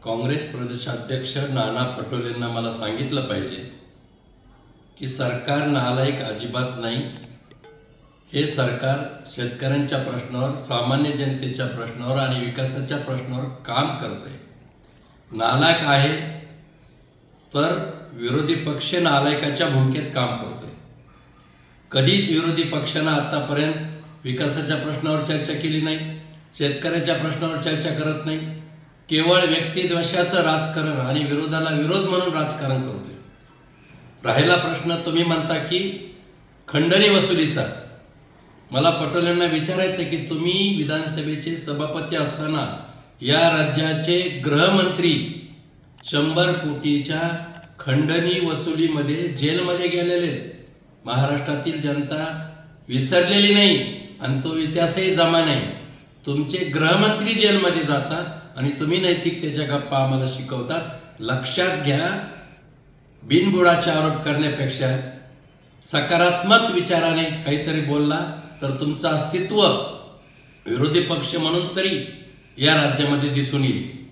काँग्रेस प्रदेशाध्यक्ष नाना पटोलेंना मला सांगितलं पाहिजे की सरकार नालायक अजिबात नाही। हे सरकार शेतकऱ्यांच्या प्रश्नावर, सामान्य जनतेच्या प्रश्नावर आणि विकासाच्या प्रश्नावर काम करते। नालायक आहे तर विरोधी पक्ष नालायकाच्या भूमिकेत काम करतोय। कधीच विरोधी पक्षाने आतापर्यंत विकासाच्या प्रश्नावर चर्चा केली नाही, शेतकऱ्याच्या प्रश्नावर चर्चा करत नाही। केवळ व्यक्तिद्वेषाचं राजकारण आणि विरोधाला विरोध म्हणून राजकारण करतोय। राहिला प्रश्न तुम्ही म्हणता की खंडणी वसुलीचा, मला पटोलेंना विचारायचं की तुम्ही विधानसभेचे सभापती असताना या राज्याचे गृहमंत्री 100 कोटीच्या खंडणी वसुलीमध्ये जेलमध्ये गेलेले। महाराष्ट्रातील जनता विसरलेली नाही आणि तो इतिहासही जमा नाही। तुमचे गृहमंत्री जेलमध्ये जातात आणि तुम्ही नैतिकतेच्या गप्पा आम्हाला शिकवतात। लक्षात घ्या, बिनबुडाचे आरोप करण्यापेक्षा सकारात्मक विचाराने काहीतरी बोलला तर तुमचं अस्तित्व विरोधी पक्ष म्हणून तरी या राज्यामध्ये दिसून येईल।